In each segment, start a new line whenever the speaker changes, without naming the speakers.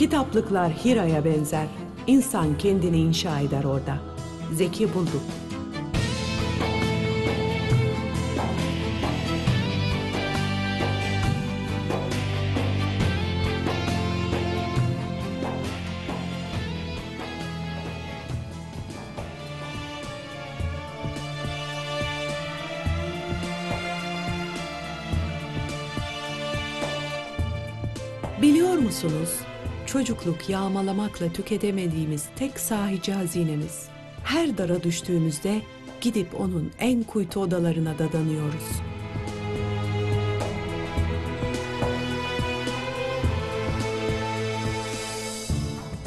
Kitaplıklar Hira'ya benzer. İnsan kendini inşa eder orada. Zeki Bulduk. Biliyor musunuz? Çocukluk yağmalamakla tüketemediğimiz tek sahici hazinemiz. Her dara düştüğümüzde gidip onun en kuytu odalarına dadanıyoruz.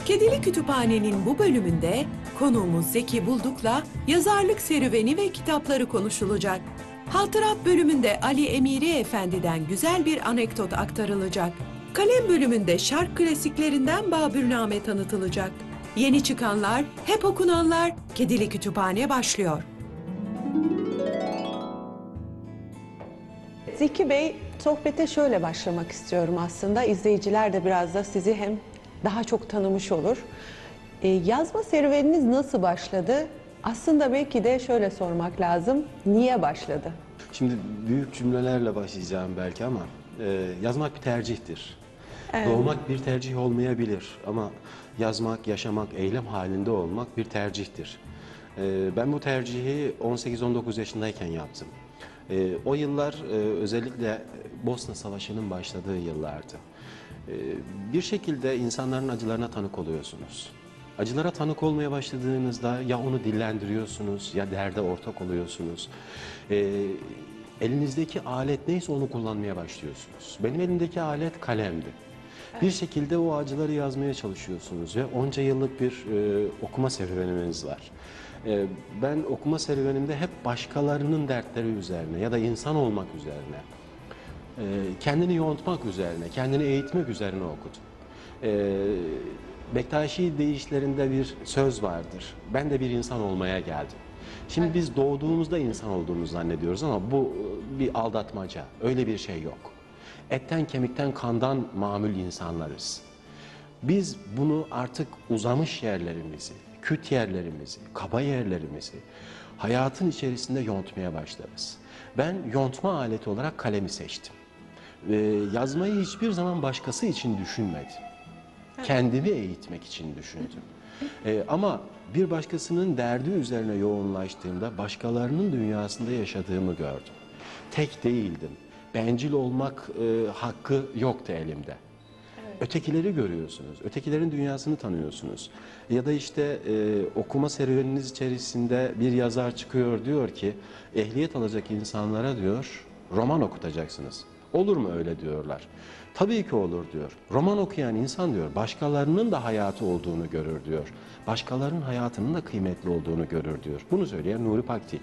Kedili Kütüphane'nin bu bölümünde konuğumuz Zeki Bulduk'la yazarlık serüveni ve kitapları konuşulacak. Hatırat bölümünde Ali Emiri Efendi'den güzel bir anekdot aktarılacak. Kalem bölümünde şark klasiklerinden Babürname tanıtılacak. Yeni çıkanlar, hep okunanlar, Kedili Kütüphane başlıyor.
Zeki Bey, sohbete şöyle başlamak istiyorum aslında. İzleyiciler de biraz da sizi hem daha çok tanımış olur. Yazma serüveniniz nasıl başladı? Aslında belki de şöyle sormak lazım. Niye başladı?
Şimdi büyük cümlelerle başlayacağım belki ama yazmak bir tercihtir.
Evet.
Doğmak bir tercih olmayabilir ama yazmak, yaşamak, eylem halinde olmak bir tercihtir. Ben bu tercihi 18-19 yaşındayken yaptım. O yıllar özellikle Bosna Savaşı'nın başladığı yıllardı. Bir şekilde insanların acılarına tanık oluyorsunuz. Acılara tanık olmaya başladığınızda ya onu dillendiriyorsunuz ya derde ortak oluyorsunuz. Elinizdeki alet neyse onu kullanmaya başlıyorsunuz. Benim elimdeki alet kalemdi. Bir şekilde o acıları yazmaya çalışıyorsunuz ve onca yıllık bir okuma serüvenimiz var. Ben okuma serüvenimde hep başkalarının dertleri üzerine ya da insan olmak üzerine, kendini yontmak üzerine, kendini eğitmek üzerine okudum. Bektaşi deyişlerinde bir söz vardır. Ben de bir insan olmaya geldim. Şimdi biz doğduğumuzda insan olduğumuzu zannediyoruz ama bu bir aldatmaca. Öyle bir şey yok. Etten, kemikten, kandan mamül insanlarız. Biz bunu artık uzamış yerlerimizi, küt yerlerimizi, kaba yerlerimizi hayatın içerisinde yontmaya başlarız. Ben yontma aleti olarak kalemi seçtim. Yazmayı hiçbir zaman başkası için düşünmedim. Kendimi eğitmek için düşündüm. Ama bir başkasının derdi üzerine yoğunlaştığımda başkalarının dünyasında yaşadığımı gördüm. Tek değildim. Bencil olmak hakkı yoktu elimde. Evet. Ötekileri görüyorsunuz, ötekilerin dünyasını tanıyorsunuz. Ya da işte okuma serüveniniz içerisinde bir yazar çıkıyor diyor ki ehliyet alacak insanlara diyor roman okutacaksınız. Olur mu öyle diyorlar. Tabii ki olur diyor. Roman okuyan insan diyor başkalarının da hayatı olduğunu görür diyor. Başkalarının hayatının da kıymetli olduğunu görür diyor. Bunu söyleyen Nuri Pakdil.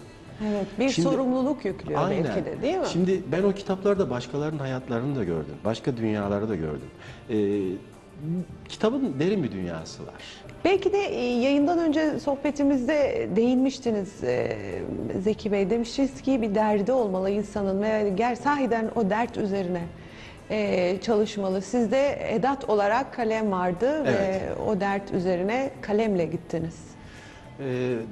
Evet, bir sorumluluk yüklüyor
aynen.
belki de, değil mi?
Şimdi ben o kitaplarda başkalarının hayatlarını da gördüm. Başka dünyaları da gördüm. Kitabın derin bir dünyası var.
Belki de yayından önce sohbetimizde değinmiştiniz Zeki Bey. Demiştiniz ki bir derdi olmalı insanın ve sahiden o dert üzerine çalışmalı. Sizde edat olarak kalem vardı ve o dert üzerine kalemle gittiniz.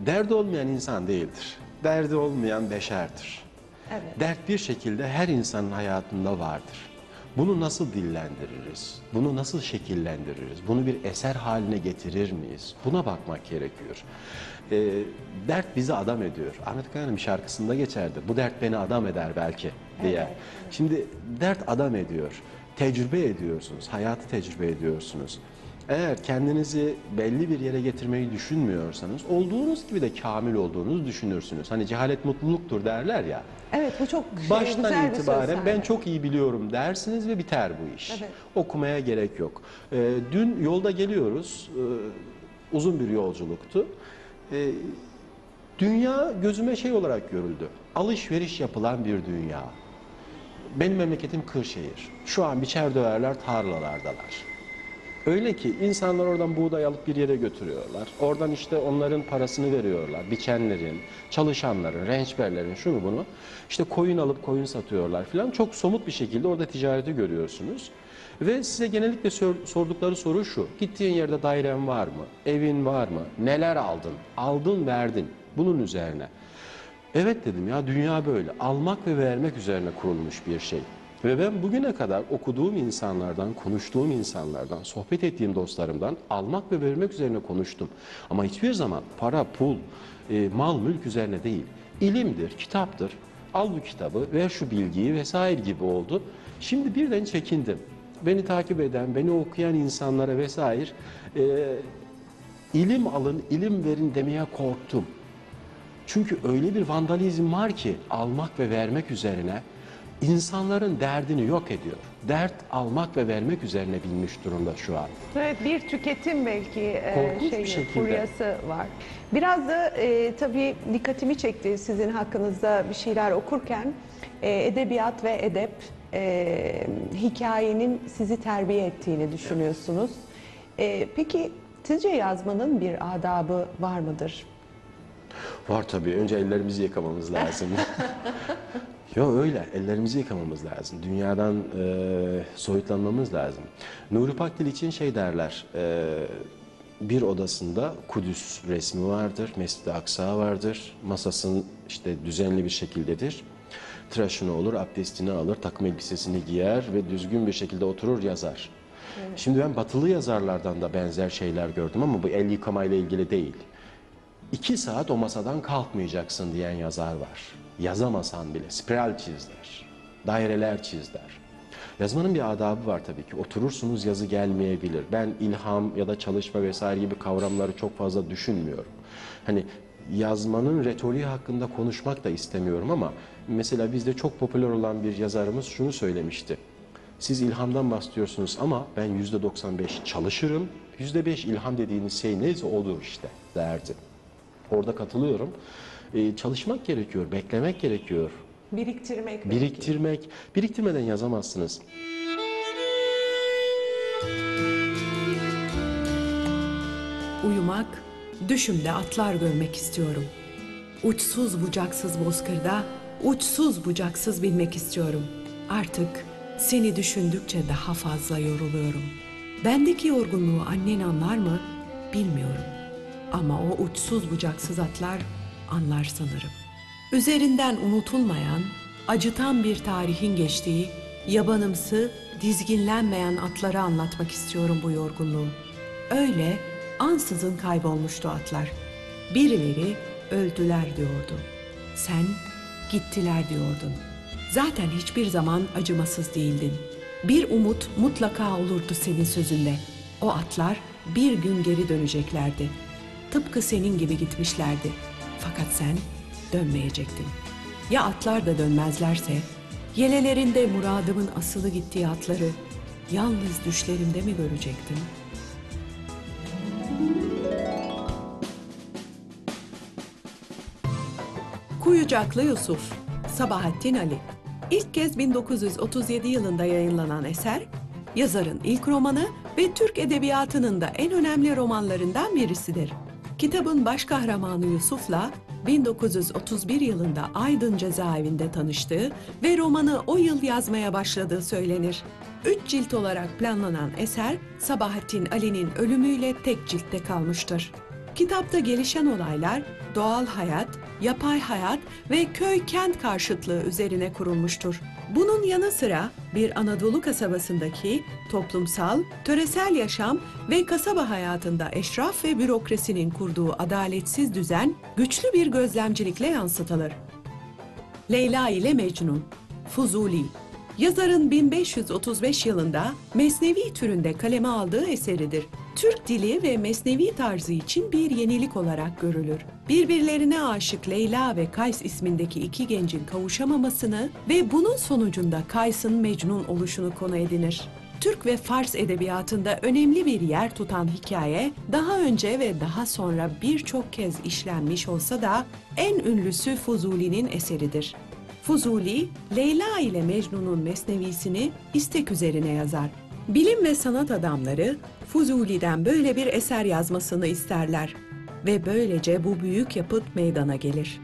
Derdi olmayan insan değildir. Derdi olmayan beşerdir.
Evet.
Dert bir şekilde her insanın hayatında vardır. Bunu nasıl dillendiririz? Bunu nasıl şekillendiririz? Bunu bir eser haline getirir miyiz? Buna bakmak gerekiyor. Dert bizi adam ediyor. Ahmet Kaya'nın bir şarkısında geçerdi. Bu dert beni adam eder belki diye. Evet. Şimdi dert adam ediyor. Tecrübe ediyorsunuz. Hayatı tecrübe ediyorsunuz. Eğer kendinizi belli bir yere getirmeyi düşünmüyorsanız olduğunuz gibi de kamil olduğunuzu düşünürsünüz. Hani cehalet mutluluktur derler ya.
Evet, bu çok
baştan
güzel
itibaren
bir söz
ben çok iyi biliyorum dersiniz ve biter bu iş.
Evet.
Okumaya gerek yok. Dün yolda geliyoruz. Uzun bir yolculuktu. Dünya gözüme şey olarak görüldü. Alışveriş yapılan bir dünya. Benim memleketim Kırşehir. Şu an biçer döverler tarlalardalar. Öyle ki insanlar oradan buğday alıp bir yere götürüyorlar. Oradan işte onların parasını veriyorlar. Biçenlerin, çalışanların, rençberlerin şunu bunu. İşte koyun alıp koyun satıyorlar falan. Çok somut bir şekilde orada ticareti görüyorsunuz. Ve size genellikle sordukları soru şu: gittiğin yerde dairen var mı? Evin var mı? Neler aldın? Aldın, verdin. Bunun üzerine. Evet dedim, ya dünya böyle. Almak ve vermek üzerine kurulmuş bir şey. Ve ben bugüne kadar okuduğum insanlardan, konuştuğum insanlardan, sohbet ettiğim dostlarımdan almak ve vermek üzerine konuştum. Ama hiçbir zaman para, pul, mal, mülk üzerine değil. İlimdir, kitaptır. Al bu kitabı, ver şu bilgiyi vesaire gibi oldu. Şimdi birden çekindim. Beni takip eden, beni okuyan insanlara vesaire ilim alın, ilim verin demeye korktum. Çünkü öyle bir vandalizm var ki almak ve vermek üzerine insanların derdini yok ediyor. Dert almak ve vermek üzerine binmiş durumda şu an.
Evet, bir tüketim belki
Korkunç bir şekilde.
furyası var. Biraz da tabii dikkatimi çekti sizin hakkınızda bir şeyler okurken. Edebiyat ve edep hikayenin sizi terbiye ettiğini düşünüyorsunuz. Peki sizce yazmanın bir adabı var mıdır?
Var tabii. Önce ellerimizi yıkamamız lazım. Yok öyle. Ellerimizi yıkamamız lazım. Dünyadan soyutlanmamız lazım. Nuri Pakdil için şey derler. Bir odasında Kudüs resmi vardır. Mescid-i Aksa vardır. Masasının işte düzenli bir şekildedir. Tıraşını olur, abdestini alır, takım elbisesini giyer ve düzgün bir şekilde oturur yazar. Evet. Şimdi ben batılı yazarlardan da benzer şeyler gördüm ama bu el yıkamayla ilgili değil. 2 saat o masadan kalkmayacaksın diyen yazar var. Yazamasan bile spiral çiz der, daireler çiz der. Yazmanın bir adabı var tabii ki. Oturursunuz, yazı gelmeyebilir. Ben ilham ya da çalışma vesaire gibi kavramları çok fazla düşünmüyorum. Hani yazmanın retoriği hakkında konuşmak da istemiyorum ama mesela bizde çok popüler olan bir yazarımız şunu söylemişti. Siz ilhamdan bahsediyorsunuz ama ben %95 çalışırım, %5 ilham dediğiniz şey neyse odur işte derdi. Orada katılıyorum. Çalışmak gerekiyor, beklemek gerekiyor. Biriktirmeden yazamazsınız.
Uyumak, düşümde atlar görmek istiyorum. Uçsuz bucaksız bozkırda, uçsuz bucaksız bilmek istiyorum. Artık seni düşündükçe daha fazla yoruluyorum. Bendeki yorgunluğu annen anlar mı bilmiyorum. Ama o uçsuz bucaksız atlar anlar sanırım. Üzerinden unutulmayan, acıtan bir tarihin geçtiği, yabanımsı, dizginlenmeyen atları anlatmak istiyorum bu yorgunluğu. Öyle ansızın kaybolmuştu atlar. Birileri öldüler diyordu. Sen gittiler diyordun. Zaten hiçbir zaman acımasız değildin. Bir umut mutlaka olurdu senin sözünde. O atlar bir gün geri döneceklerdi. Tıpkı senin gibi gitmişlerdi. Fakat sen dönmeyecektin. Ya atlar da dönmezlerse, yelelerinde muradımın asılı gittiği atları yalnız düşlerimde mi görecektim? Kuyucaklı Yusuf, Sabahattin Ali. İlk kez 1937 yılında yayınlanan eser, yazarın ilk romanı ve Türk edebiyatının da en önemli romanlarından birisidir. Kitabın baş kahramanı Yusuf'la 1931 yılında Aydın cezaevinde tanıştığı ve romanı o yıl yazmaya başladığı söylenir. 3 cilt olarak planlanan eser, Sabahattin Ali'nin ölümüyle tek ciltte kalmıştır. Kitapta gelişen olaylar, doğal hayat, yapay hayat ve köy-kent karşıtlığı üzerine kurulmuştur. Bunun yanı sıra bir Anadolu kasabasındaki toplumsal, töresel yaşam ve kasaba hayatında eşraf ve bürokrasinin kurduğu adaletsiz düzen güçlü bir gözlemcilikle yansıtılır. Leyla ile Mecnun, Fuzuli. Yazarın 1535 yılında Mesnevi türünde kaleme aldığı eseridir. Türk dili ve Mesnevi tarzı için bir yenilik olarak görülür. Birbirlerine aşık Leyla ve Kays ismindeki iki gencin kavuşamamasını ve bunun sonucunda Kays'ın Mecnun oluşunu konu edinir. Türk ve Fars edebiyatında önemli bir yer tutan hikaye, daha önce ve daha sonra birçok kez işlenmiş olsa da en ünlüsü Fuzuli'nin eseridir. Fuzuli, Leyla ile Mecnun'un mesnevisini istek üzerine yazar. Bilim ve sanat adamları Fuzuli'den böyle bir eser yazmasını isterler ve böylece bu büyük yapıt meydana gelir.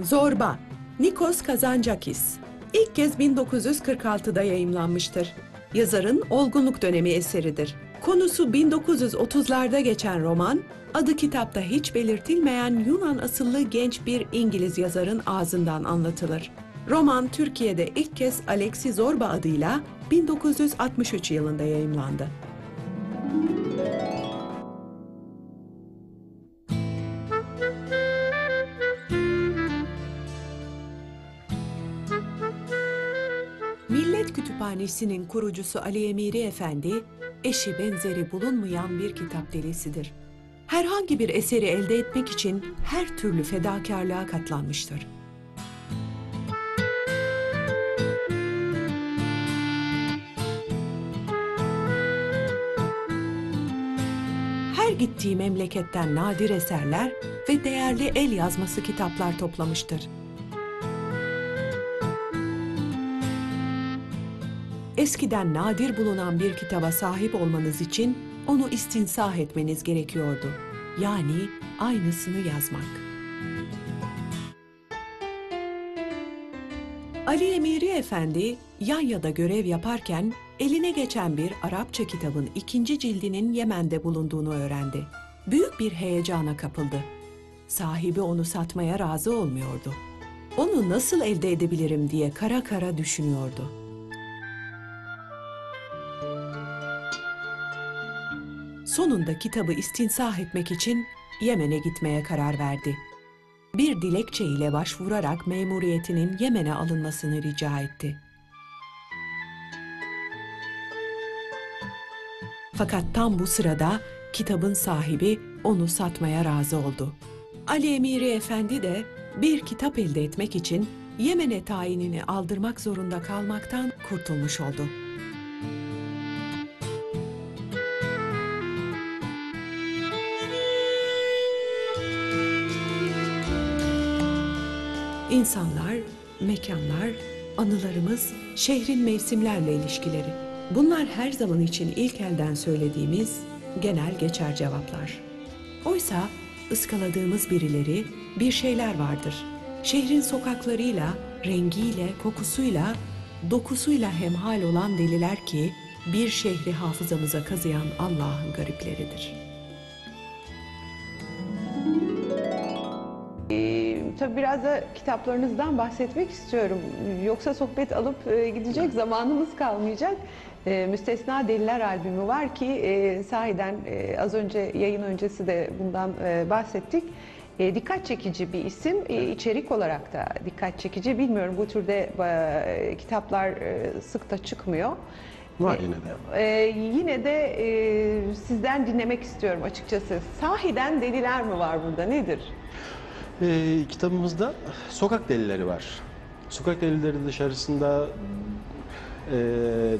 Zorba, Nikos Kazantzakis, ilk kez 1946'da yayımlanmıştır. yazarın olgunluk dönemi eseridir. Konusu 1930'larda geçen roman, adı kitapta hiç belirtilmeyen Yunan asıllı genç bir İngiliz yazarın ağzından anlatılır. Roman Türkiye'de ilk kez Alexi Zorba adıyla 1963 yılında yayımlandı. Millet Kütüphanesi'nin kurucusu Ali Emiri Efendi, eşi benzeri bulunmayan bir kitap delisidir. Herhangi bir eseri elde etmek için her türlü fedakarlığa katlanmıştır. Her gittiği memleketten nadir eserler ve değerli el yazması kitaplar toplamıştır. Eskiden nadir bulunan bir kitaba sahip olmanız için onu istinsah etmeniz gerekiyordu. Yani aynısını yazmak. Ali Emiri Efendi, Yanya'da görev yaparken eline geçen bir Arapça kitabın 2. cildinin Yemen'de bulunduğunu öğrendi. Büyük bir heyecana kapıldı. Sahibi onu satmaya razı olmuyordu. Onu nasıl elde edebilirim diye kara kara düşünüyordu. Sonunda kitabı istinsah etmek için Yemen'e gitmeye karar verdi. Bir dilekçe ile başvurarak memuriyetinin Yemen'e alınmasını rica etti. Fakat tam bu sırada kitabın sahibi onu satmaya razı oldu. Ali Emiri Efendi de bir kitap elde etmek için Yemen'e tayinini aldırmak zorunda kalmaktan kurtulmuş oldu. İnsanlar, mekanlar, anılarımız, şehrin mevsimlerle ilişkileri. Bunlar her zaman için ilk elden söylediğimiz genel geçer cevaplar. Oysa ıskaladığımız birileri, bir şeyler vardır. Şehrin sokaklarıyla, rengiyle, kokusuyla, dokusuyla hemhal olan deliler ki bir şehri hafızamıza kazıyan Allah'ın garipleridir.
Tabii biraz da kitaplarınızdan bahsetmek istiyorum. Yoksa sohbet alıp gidecek zamanımız kalmayacak. Müstesna Deliler albümü var ki sahiden az önce yayın öncesi de bundan bahsettik. Dikkat çekici bir isim, içerik olarak da dikkat çekici. Bilmiyorum, bu türde kitaplar sık da çıkmıyor.
Var yine de.
Yine de sizden dinlemek istiyorum açıkçası. Sahiden deliler mi var burada, nedir?
Kitabımızda sokak delileri var. Sokak delileri dışarısında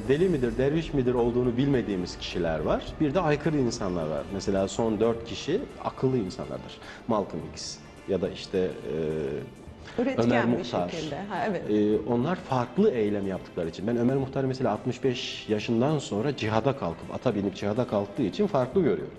deli midir, derviş midir olduğunu bilmediğimiz kişiler var. Bir de aykırı insanlar var. Mesela son 4 kişi akıllı insanlardır. Malcolm X ya da işte
Üretken
Ömer
bir
Muhtar.
şekilde. Ha, evet.
Onlar farklı eylem yaptıkları için. Ben Ömer Muhtar'ı mesela 65 yaşından sonra cihada kalkıp, ata binip cihada kalktığı için farklı görüyorum.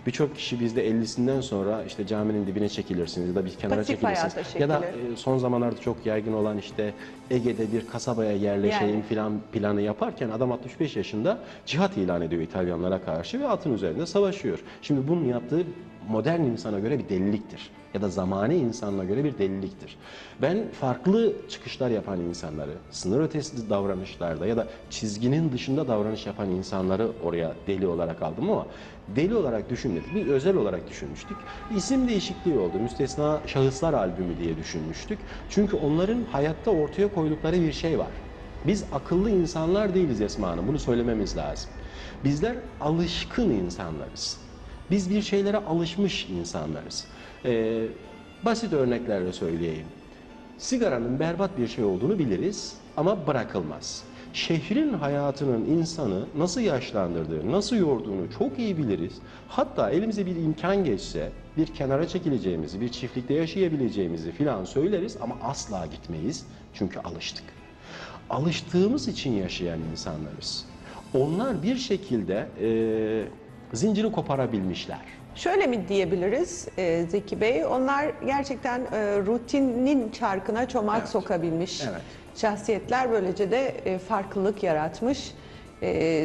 Birçok kişi bizde 50'sinden sonra işte caminin dibine çekilirsiniz ya da bir kenara
Pasif
çekilirsiniz.
hayata
Ya da
çekilir.
son zamanlarda çok yaygın olan işte Ege'de bir kasabaya yerleşeyim
Yani.
filan planı yaparken adam 65 yaşında cihat ilan ediyor İtalyanlara karşı ve atın üzerinde savaşıyor. Şimdi bunun yaptığı modern insana göre bir deliliktir. Ya da zamane insanına göre bir deliliktir. Ben farklı çıkışlar yapan insanları, sınır ötesi davranışlarda ya da çizginin dışında davranış yapan insanları oraya deli olarak aldım ama deli olarak düşünmedik. Bir özel olarak düşünmüştük. İsim değişikliği oldu. Müstesna Şahıslar albümü diye düşünmüştük. Çünkü onların hayatta ortaya koydukları bir şey var. Biz akıllı insanlar değiliz Esma Hanım. Bunu söylememiz lazım. Bizler alışkın insanlarız. Biz bir şeylere alışmış insanlarız. Basit örneklerle söyleyeyim. Sigaranın berbat bir şey olduğunu biliriz ama bırakılmaz. Şehrin hayatının insanı nasıl yaşlandırdığını, nasıl yorduğunu çok iyi biliriz. Hatta elimize bir imkan geçse bir kenara çekileceğimizi, bir çiftlikte yaşayabileceğimizi filan söyleriz ama asla gitmeyiz çünkü alıştık. Alıştığımız için yaşayan insanlarız. Onlar bir şekilde zinciri koparabilmişler.
Şöyle mi diyebiliriz Zeki Bey? Onlar gerçekten rutinin çarkına çomak
Evet.
sokabilmiş
Evet.
şahsiyetler, böylece de farklılık yaratmış.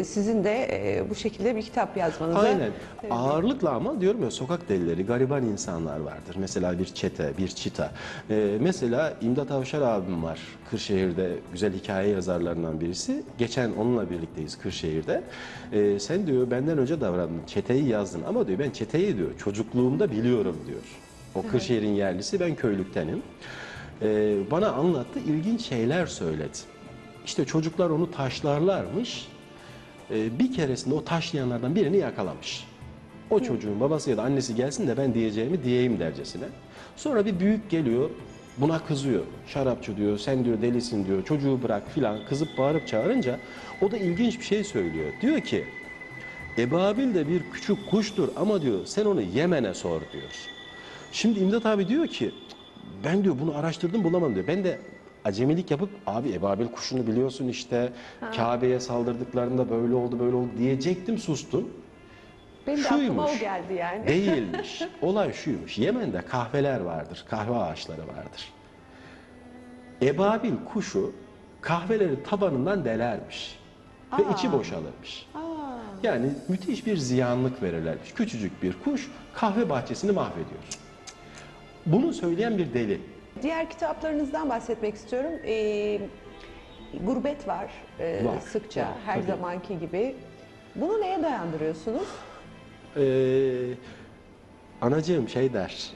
sizin de bu şekilde bir kitap yazmanıza.
Aynen. Ağırlıkla ama diyorum ya, sokak delileri, gariban insanlar vardır. Mesela bir çete, bir çita. Mesela İmdat Avşar abim var. Kırşehir'de güzel hikaye yazarlarından birisi. Geçen onunla birlikteyiz Kırşehir'de. Sen diyor benden önce davrandın, çeteyi yazdın ama diyor ben çeteyi diyor çocukluğumda biliyorum diyor. O Kırşehir'in yerlisi, ben köylüktenim. Bana anlattı, ilginç şeyler söyledi. İşte çocuklar onu taşlarlarmış. Bir keresinde o taşlayanlardan birini yakalamış. O çocuğun babası ya da annesi gelsin de ben diyeceğimi diyeyim dercesine. Sonra bir büyük geliyor, buna kızıyor. Şarapçı diyor, sen diyor delisin diyor, çocuğu bırak filan, kızıp bağırıp çağırınca o da ilginç bir şey söylüyor. Diyor ki, Ebabil de bir küçük kuştur ama diyor sen onu Yemen'e sor diyor. Şimdi İmdat abi diyor ki, ben diyor bunu araştırdım bulamadım diyor. Ben de acemilik yapıp abi ebabil kuşunu biliyorsun işte, Kabe'ye saldırdıklarında böyle oldu böyle oldu diyecektim, sustum.
Benim de aklıma o geldi yani.
Değilmiş. Olay şuymuş. Yemen'de kahveler vardır. Kahve ağaçları vardır. Ebabil kuşu kahvelerin tabanından delermiş. Ve içi boşalırmış. Yani müthiş bir ziyanlık verirlermiş. Küçücük bir kuş kahve bahçesini mahvediyor. Bunu söyleyen bir deli.
Diğer kitaplarınızdan bahsetmek istiyorum. Gurbet var,
Var,
sıkça
var,
her
tabii.
zamanki gibi. Bunu neye dayandırıyorsunuz?
Anacığım şey der,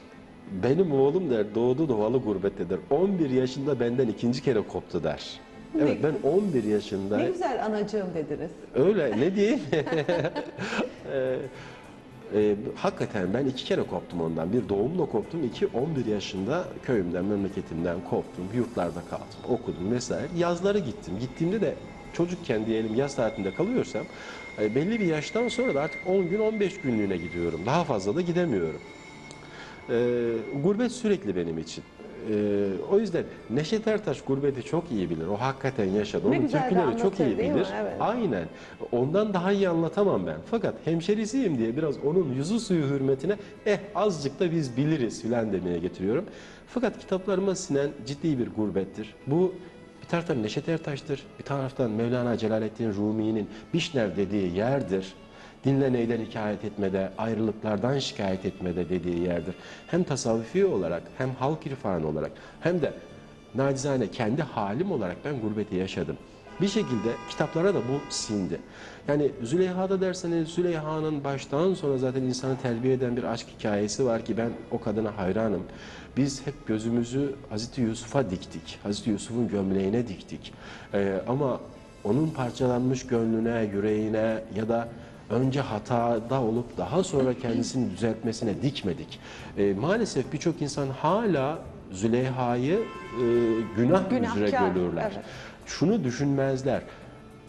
benim oğlum der doğdu doğalı gurbettedir. 11 yaşında benden ikinci kere koptu der. Evet, ben 11 yaşında...
Ne güzel anacığım dediniz.
Öyle, ne diyeyim? Hakikaten ben 2 kere koptum ondan. Bir doğumla koptum, 2 11 yaşında köyümden, memleketimden koptum. Yurtlarda kaldım, okudum vesaire. Yazları gittim. Gittiğimde de çocukken diyelim yaz tatilinde kalıyorsam belli bir yaştan sonra da artık 10 gün 15 günlüğüne gidiyorum. Daha fazla da gidemiyorum. Gurbet sürekli benim için. O yüzden Neşet Ertaş gurbeti çok iyi bilir. O hakikaten yaşadı.
Ne
Onun
güzel de
türküleri çok
anlatır,
iyi
değil mi?
bilir.
Evet.
Aynen. Ondan daha iyi anlatamam ben. Fakat hemşerisiyim diye biraz onun yüzü suyu hürmetine azıcık da biz biliriz filan demeye getiriyorum. Fakat kitaplarıma sinen ciddi bir gurbettir. Bu bir taraftan Neşet Ertaş'tır, bir taraftan Mevlana Celaleddin Rumi'nin Bişnev dediği yerdir. Dinle neyden hikayet etmede, ayrılıklardan şikayet etmede dediği yerdir. Hem tasavvufi olarak, hem halk irfanı olarak, hem de nacizane kendi halim olarak ben gurbeti yaşadım. Bir şekilde kitaplara da bu sindi. Yani Züleyha'da derseniz, Züleyha'nın baştan sona zaten insanı terbiye eden bir aşk hikayesi var ki ben o kadına hayranım. Biz hep gözümüzü Hazreti Yusuf'a diktik, Hazreti Yusuf'un gömleğine diktik. Ama onun parçalanmış gönlüne, yüreğine ya da önce hatada olup daha sonra kendisini düzeltmesine dikmedik. Maalesef birçok insan hala Züleyha'yı günah üzere
Günahkar,
görürler.
evet.
Şunu düşünmezler.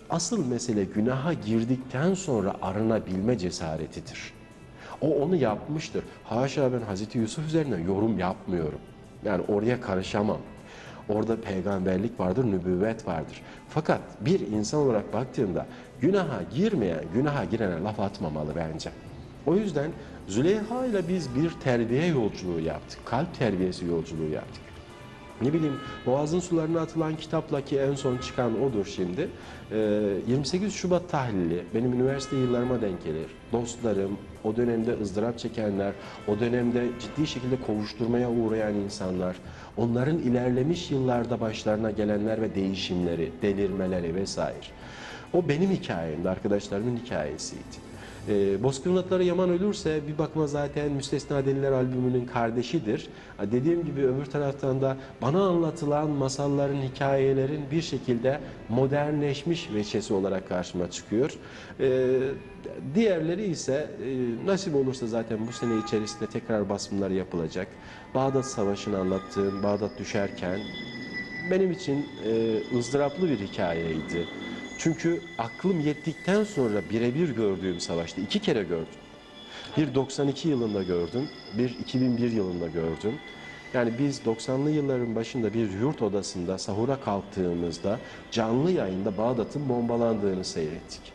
Asıl mesele günaha girdikten sonra arınabilme cesaretidir. O onu yapmıştır. Haşa, ben Hazreti Yusuf üzerinden yorum yapmıyorum. Yani oraya karışamam. Orada peygamberlik vardır, nübüvvet vardır. Fakat bir insan olarak baktığımda günaha girmeyen, günaha girene laf atmamalı bence. O yüzden Züleyha ile biz bir terbiye yolculuğu yaptık. Kalp terbiyesi yolculuğu yaptık. Ne bileyim, Boğaz'ın sularına atılan kitapla ki en son çıkan odur şimdi. 28 Şubat tahlili benim üniversite yıllarıma denk gelir. Dostlarım, o dönemde ızdırap çekenler, o dönemde ciddi şekilde kovuşturmaya uğrayan insanlar, onların ilerlemiş yıllarda başlarına gelenler ve değişimleri, delirmeleri vesaire. O benim hikayemdi, arkadaşlarımın hikayesiydi. Bozkır'ın Atları Yaman Ölürse bir bakıma zaten Müstesna Deliler albümünün kardeşidir. Dediğim gibi öbür taraftan da bana anlatılan masalların, hikayelerin bir şekilde modernleşmiş veçesi olarak karşıma çıkıyor. Diğerleri ise nasip olursa zaten bu sene içerisinde tekrar basımları yapılacak. Bağdat Savaşı'nı anlattığım Bağdat Düşerken benim için ızdıraplı bir hikayeydi. Çünkü aklım yettikten sonra birebir gördüğüm savaştı. 2 kere gördüm. Bir 92 yılında gördüm, bir 2001 yılında gördüm. Yani biz 90'lı yılların başında bir yurt odasında sahura kalktığımızda canlı yayında Bağdat'ın bombalandığını seyrettik.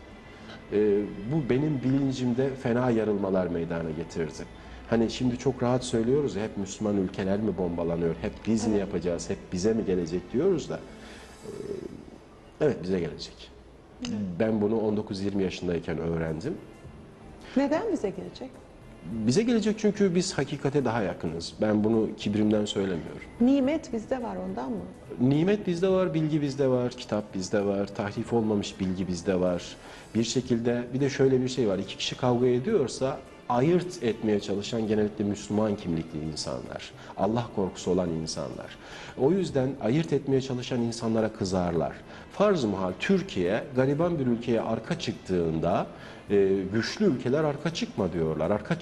Bu benim bilincimde fena yarılmalar meydana getirdi. Hani şimdi çok rahat söylüyoruz ya, hep Müslüman ülkeler mi bombalanıyor, hep biz mi yapacağız, hep bize mi gelecek diyoruz da. Evet, bize gelecek. Ben bunu 19-20 yaşındayken öğrendim.
Neden bize gelecek?
Bize gelecek çünkü biz hakikate daha yakınız. Ben bunu kibrimden söylemiyorum.
Nimet bizde var ondan mı?
Nimet bizde var, bilgi bizde var, kitap bizde var, tahrif olmamış bilgi bizde var. Bir şekilde bir de şöyle bir şey var. İki kişi kavga ediyorsa ayırt etmeye çalışan genellikle Müslüman kimlikli insanlar. Allah korkusu olan insanlar. O yüzden ayırt etmeye çalışan insanlara kızarlar. Farz-ı muhal Türkiye gariban bir ülkeye arka çıktığında güçlü ülkeler arka çıkma diyorlar. Arka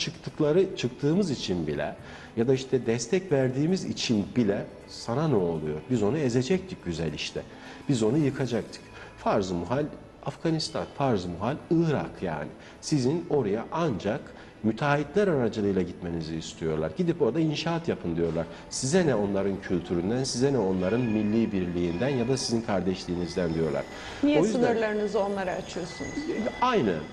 çıktığımız için bile ya da işte destek verdiğimiz için bile sana ne oluyor? Biz onu ezecektik güzel işte. Biz onu yıkacaktık. Farz-ı muhal Afganistan, farz-ı muhal Irak yani. Sizin oraya ancak müteahhitler aracılığıyla gitmenizi istiyorlar. Gidip orada inşaat yapın diyorlar. Size ne onların kültüründen, size ne onların milli birliğinden ya da sizin kardeşliğinizden diyorlar.
Niye
O yüzden,
sınırlarınızı onlara açıyorsunuz?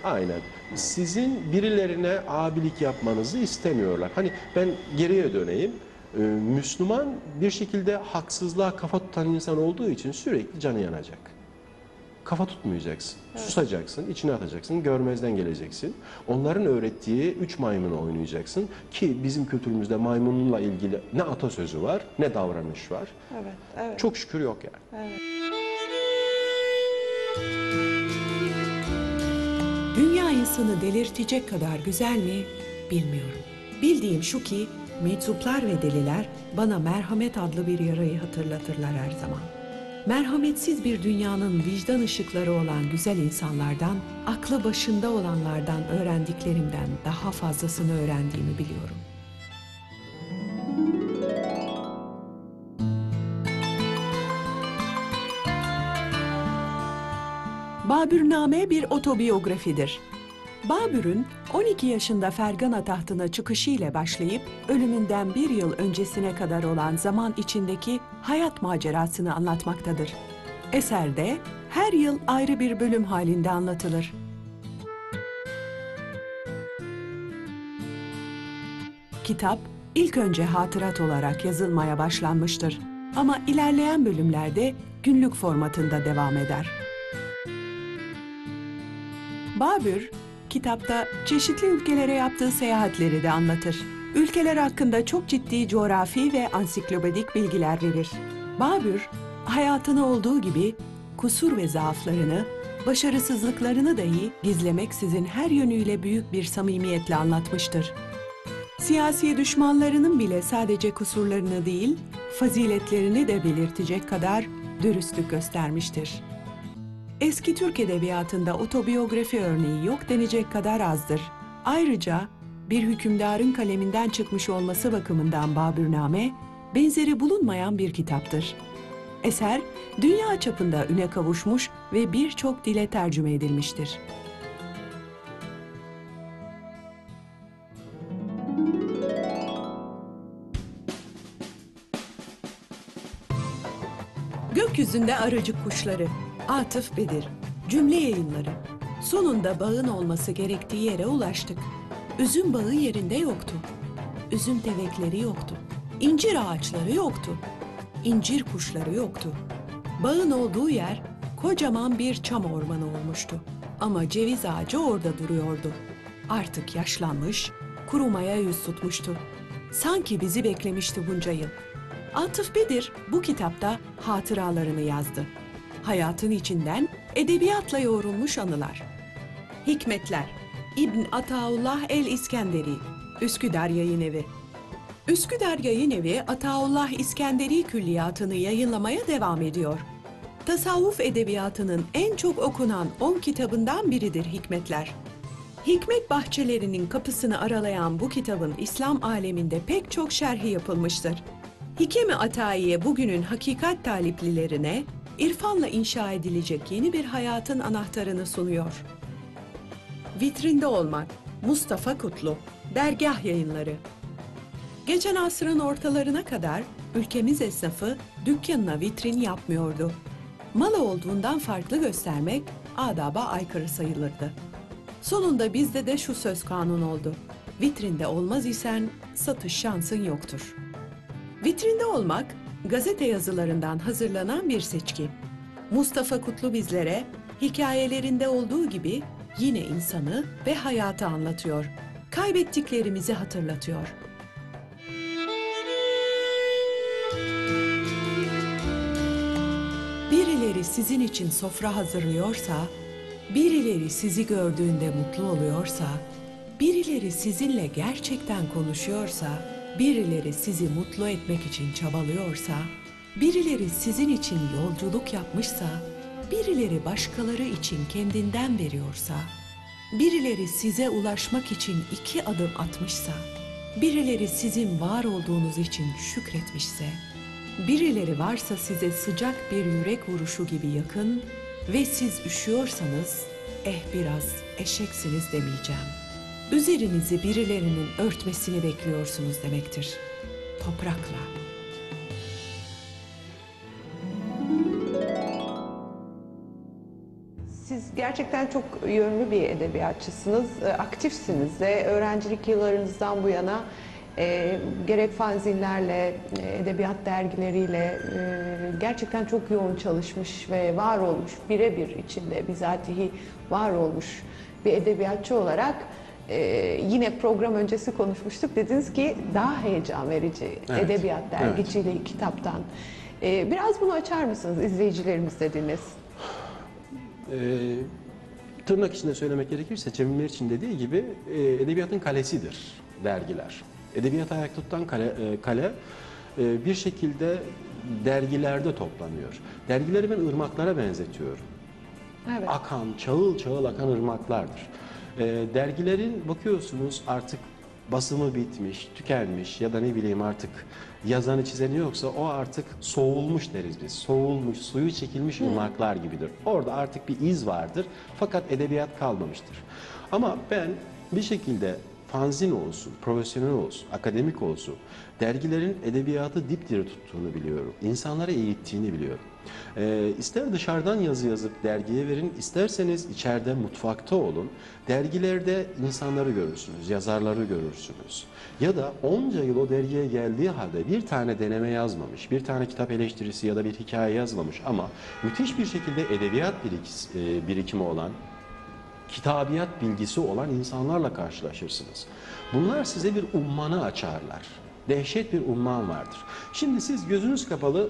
aynen. Sizin birilerine abilik yapmanızı istemiyorlar. Hani ben geriye döneyim. Müslüman bir şekilde haksızlığa kafa tutan insan olduğu için sürekli canı yanacak. Kafa tutmayacaksın, susacaksın, içine atacaksın, görmezden geleceksin. Onların öğrettiği 3 maymunu oynayacaksın ki bizim kültürümüzde maymunla ilgili ne atasözü var, ne davranış var.
Evet.
Çok şükür yok yani.
Dünya insanı delirtecek kadar güzel mi bilmiyorum. Bildiğim şu ki meczuplar ve deliler bana merhamet adlı bir yarayı hatırlatırlar her zaman. Merhametsiz bir dünyanın vicdan ışıkları olan güzel insanlardan, aklı başında olanlardan öğrendiklerimden daha fazlasını öğrendiğimi biliyorum. Babürname bir otobiyografidir. Babür'ün 12 yaşında Fergana tahtına çıkışıyla başlayıp ölümünden bir yıl öncesine kadar olan zaman içindeki hayat macerasını anlatmaktadır. Eserde her yıl ayrı bir bölüm halinde anlatılır. Kitap ilk önce hatırat olarak yazılmaya başlanmıştır ama ilerleyen bölümlerde günlük formatında devam eder. Babür, kitapta çeşitli ülkelere yaptığı seyahatleri de anlatır. Ülkeler hakkında çok ciddi coğrafi ve ansiklopedik bilgiler verir. Babür, hayatını olduğu gibi kusur ve zaaflarını, başarısızlıklarını dahi gizlemeksizin her yönüyle büyük bir samimiyetle anlatmıştır. Siyasi düşmanlarının bile sadece kusurlarını değil, faziletlerini de belirtecek kadar dürüstlük göstermiştir. Eski Türk edebiyatında otobiyografi örneği yok denecek kadar azdır. Ayrıca bir hükümdarın kaleminden çıkmış olması bakımından Babürname, benzeri bulunmayan bir kitaptır. Eser, dünya çapında üne kavuşmuş ve birçok dile tercüme edilmiştir. Gökyüzünde aracı kuşları, Atıf Bedir, Cümle Yayınları. Sonunda bağın olması gerektiği yere ulaştık. Üzüm bağı yerinde yoktu. Üzüm tevekleri yoktu. İncir ağaçları yoktu. İncir kuşları yoktu. Bağın olduğu yer kocaman bir çam ormanı olmuştu. Ama ceviz ağacı orada duruyordu. Artık yaşlanmış, kurumaya yüz tutmuştu. Sanki bizi beklemişti bunca yıl. Atıf Bedir bu kitapta hatıralarını yazdı. Hayatın içinden edebiyatla yoğrulmuş anılar. Hikmetler, İbn Ataullah el-İskenderi, Üsküdar Yayınevi. Üsküdar Yayınevi, Ataullah İskenderi külliyatını yayınlamaya devam ediyor. Tasavvuf edebiyatının en çok okunan 10 kitabından biridir Hikmetler. Hikmet bahçelerinin kapısını aralayan bu kitabın İslam aleminde pek çok şerhi yapılmıştır. Hikem-i Atayiye bugünün hakikat taliplilerine irfanla inşa edilecek yeni bir hayatın anahtarını sunuyor. Vitrinde olmak, Mustafa Kutlu, Dergah Yayınları. Geçen asrın ortalarına kadar ülkemiz esnafı dükkanına vitrin yapmıyordu. Malı olduğundan farklı göstermek adaba aykırı sayılırdı. Sonunda bizde de şu söz kanun oldu. Vitrinde olmaz isen satış şansın yoktur. Vitrinde olmak, gazete yazılarından hazırlanan bir seçki. Mustafa Kutlu bizlere Hikayelerinde olduğu gibi yine insanı ve hayatı anlatıyor. Kaybettiklerimizi hatırlatıyor. Birileri sizin için sofra hazırlıyorsa, birileri sizi gördüğünde mutlu oluyorsa, birileri sizinle gerçekten konuşuyorsa, birileri sizi mutlu etmek için çabalıyorsa, birileri sizin için yolculuk yapmışsa, birileri başkaları için kendinden veriyorsa, birileri size ulaşmak için 2 adım atmışsa, birileri sizin var olduğunuz için şükretmişse, birileri varsa size sıcak bir yürek vuruşu gibi yakın ve siz üşüyorsanız, biraz eşeksiniz demeyeceğim. Üzerinizi birilerinin örtmesini bekliyorsunuz demektir. Toprakla.
Siz gerçekten çok yönlü bir edebiyatçısınız, aktifsiniz de öğrencilik yıllarınızdan bu yana gerek fanzinlerle, edebiyat dergileriyle gerçekten çok yoğun çalışmış ve var olmuş, birebir içinde bizatihi var olmuş bir edebiyatçı olarak yine program öncesi konuşmuştuk. Dediniz ki daha heyecan verici edebiyat dergiciliği kitaptan. Biraz bunu açar mısınız? İzleyicilerimiz de dinlesin.
Tırnak içinde söylemek gerekirse Cem Meriç'in dediği gibi edebiyatın kalesidir dergiler. Edebiyatı ayakta tutan kale bir şekilde dergilerde toplanıyor. Dergileri ben ırmaklara benzetiyorum.
Evet.
Akan, çağıl çağıl akan ırmaklardır. Dergilerin bakıyorsunuz artık basımı bitmiş, tükenmiş ya da ne bileyim artık yazanı çizeni yoksa o artık soğulmuş deriz biz. Soğulmuş, suyu çekilmiş ırmaklar gibidir. Orada artık bir iz vardır fakat edebiyat kalmamıştır. Ama ben bir şekilde fanzin olsun, profesyonel olsun, akademik olsun, dergilerin edebiyatı dipdiri tuttuğunu biliyorum. İnsanları eğittiğini biliyorum. İster dışarıdan yazı yazıp dergiye verin, isterseniz içeride mutfakta olun. Dergilerde insanları görürsünüz, yazarları görürsünüz. Ya da onca yıl o dergiye geldiği halde bir tane deneme yazmamış, bir tane kitap eleştirisi ya da bir hikaye yazmamış ama müthiş bir şekilde edebiyat birikimi olan, kitabiyat bilgisi olan insanlarla karşılaşırsınız. Bunlar size bir ummanı açarlar. Dehşet bir umman vardır. Şimdi siz gözünüz kapalı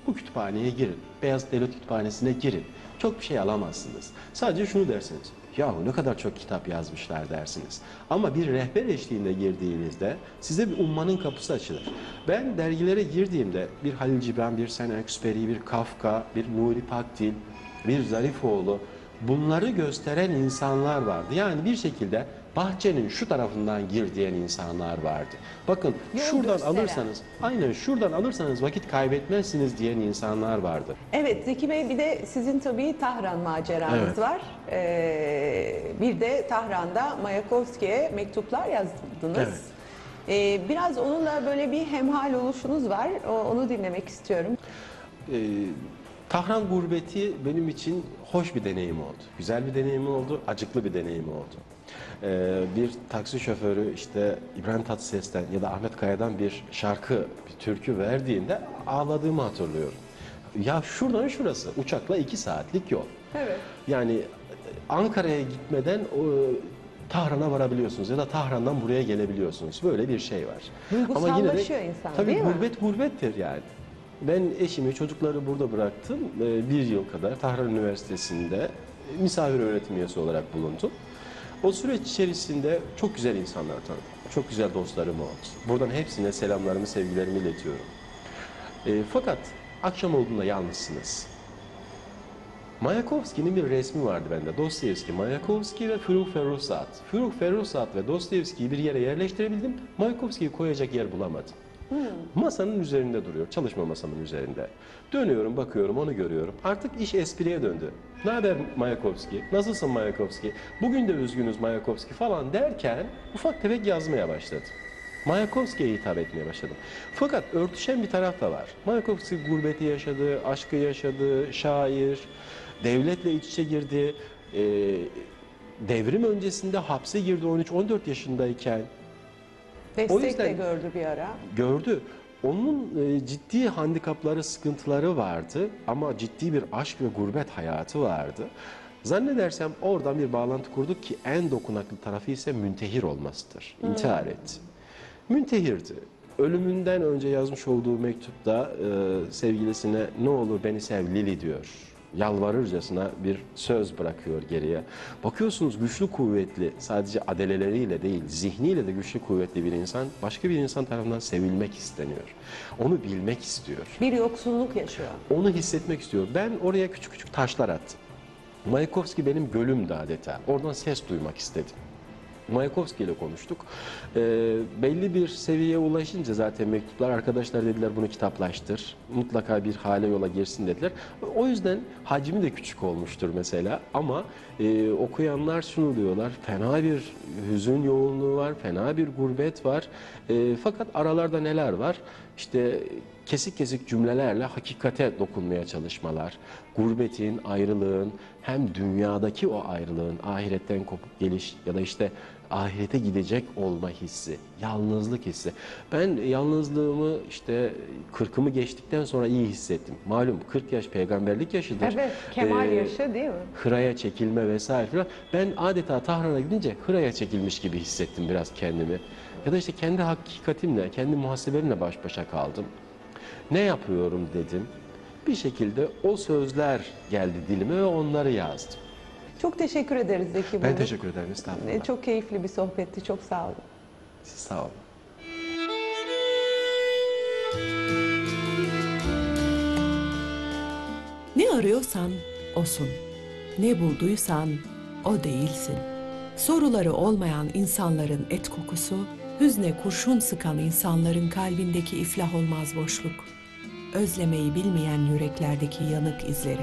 bu kütüphaneye girin. Beyazıt Devlet Kütüphanesi'ne girin. Çok bir şey alamazsınız. Sadece şunu dersiniz. Yahu ne kadar çok kitap yazmışlar dersiniz. Ama bir rehber eşliğinde girdiğinizde size bir ummanın kapısı açılır. Ben dergilere girdiğimde bir Halil Cibran, bir Saint-Exupéry, bir Kafka, bir Nuri Pakdil, bir Zarifoğlu bunları gösteren insanlar vardı. Yani bir şekilde bahçenin şu tarafından gir diyen insanlar vardı. Bakın şuradan alırsanız, aynen şuradan alırsanız vakit kaybetmezsiniz diyen insanlar vardı.
Evet Zeki Bey, bir de sizin tabii Tahran maceranız var. Bir de Tahran'da Mayakovski'ye mektuplar yazdınız. Biraz onunla böyle bir hemhal oluşunuz var. Onu dinlemek istiyorum.
Tahran gurbeti benim için hoş bir deneyim oldu. Güzel bir deneyim oldu, acıklı bir deneyim oldu. Bir taksi şoförü işte İbrahim Tatlıses'ten ya da Ahmet Kaya'dan bir şarkı, bir türkü verdiğinde ağladığımı hatırlıyorum. Ya şuradan şurası, uçakla 2 saatlik yol.
Evet.
Yani Ankara'ya gitmeden Tahran'a varabiliyorsunuz ya da Tahran'dan buraya gelebiliyorsunuz. Böyle bir şey var.
Duygusallaşıyor insan,
tabii
değil mi?
gurbet gurbettir yani. Ben eşimi, çocukları burada bıraktım. 1 yıl kadar Tahran Üniversitesi'nde misafir öğretim üyesi olarak bulundum. O süreç içerisinde çok güzel insanlar tanıdım. Çok güzel dostlarım oldu. Buradan hepsine selamlarımı, sevgilerimi iletiyorum. Fakat akşam olduğunda yalnızsınız. Mayakovski'nin bir resmi vardı bende. Dostoyevski, Mayakovski ve Firuk Ferruhsat. Firuk Ferruhsat ve Dostoyevski'yi bir yere yerleştirebildim. Mayakovski'yi koyacak yer bulamadım. Masanın üzerinde duruyor, çalışma masamın üzerinde. Dönüyorum, bakıyorum, onu görüyorum. Artık iş espriye döndü. Ne haber Mayakovski? Nasılsın Mayakovski? Bugün de üzgünüz Mayakovski falan derken ufak tefek yazmaya başladım. Mayakovski'ye hitap etmeye başladım. Fakat örtüşen bir taraf da var. Mayakovski gurbeti yaşadı, aşkı yaşadı, şair, devletle iç içe girdi. Devrim öncesinde hapse girdi 13-14 yaşındayken.
Destek de gördü bir ara.
Gördü. Onun ciddi handikapları, sıkıntıları vardı ama ciddi bir aşk ve gurbet hayatı vardı. Zannedersem oradan bir bağlantı kurduk ki en dokunaklı tarafı ise müntehir olmasıdır. İntihar etti. Müntehirdi. Ölümünden önce yazmış olduğu mektupta sevgilisine ne olur beni sev Lili diyor. Yalvarırcasına bir söz bırakıyor geriye. Bakıyorsunuz güçlü kuvvetli, sadece adeleleriyle değil zihniyle de güçlü kuvvetli bir insan başka bir insan tarafından sevilmek isteniyor. Onu bilmek istiyor.
Bir yoksunluk yaşıyor.
Onu hissetmek istiyor. Ben oraya küçük küçük taşlar attım. Mayakovski benim gölümdü adeta. Oradan ses duymak istedim. Mayakovski ile konuştuk. Belli bir seviyeye ulaşınca zaten mektuplar arkadaşlar dediler bunu kitaplaştır. Mutlaka bir hale yola girsin dediler. O yüzden hacmi de küçük olmuştur mesela ama okuyanlar şunu diyorlar. Fena bir hüzün yoğunluğu var, fena bir gurbet var. Fakat aralarda neler var? İşte kesik kesik cümlelerle hakikate dokunmaya çalışmalar, gurbetin, ayrılığın, hem dünyadaki o ayrılığın, ahiretten kopup geliş ya da işte ahirete gidecek olma hissi, yalnızlık hissi. Ben yalnızlığımı işte 40'ımı geçtikten sonra iyi hissettim. Malum 40 yaş peygamberlik yaşıdır.
Evet, kemal yaşı değil mi?
Hıraya çekilme vesaire filan. Ben adeta Tahran'a gidince hıraya çekilmiş gibi hissettim biraz kendimi. Ya da işte kendi hakikatimle, kendi muhasebemle baş başa kaldım. Ne yapıyorum dedim. Bir şekilde o sözler geldi dilime ve onları yazdım.
Çok teşekkür ederiz Zeki
Ben
Bulduk.
teşekkür ederim. Estağfurullah.
Çok keyifli bir sohbetti. Çok sağ olun.
Siz sağ olun.
Ne arıyorsan osun. Ne bulduysan o değilsin. Soruları olmayan insanların et kokusu, hüzne kurşun sıkan insanların kalbindeki iflah olmaz boşluk. Özlemeyi bilmeyen yüreklerdeki yanık izleri.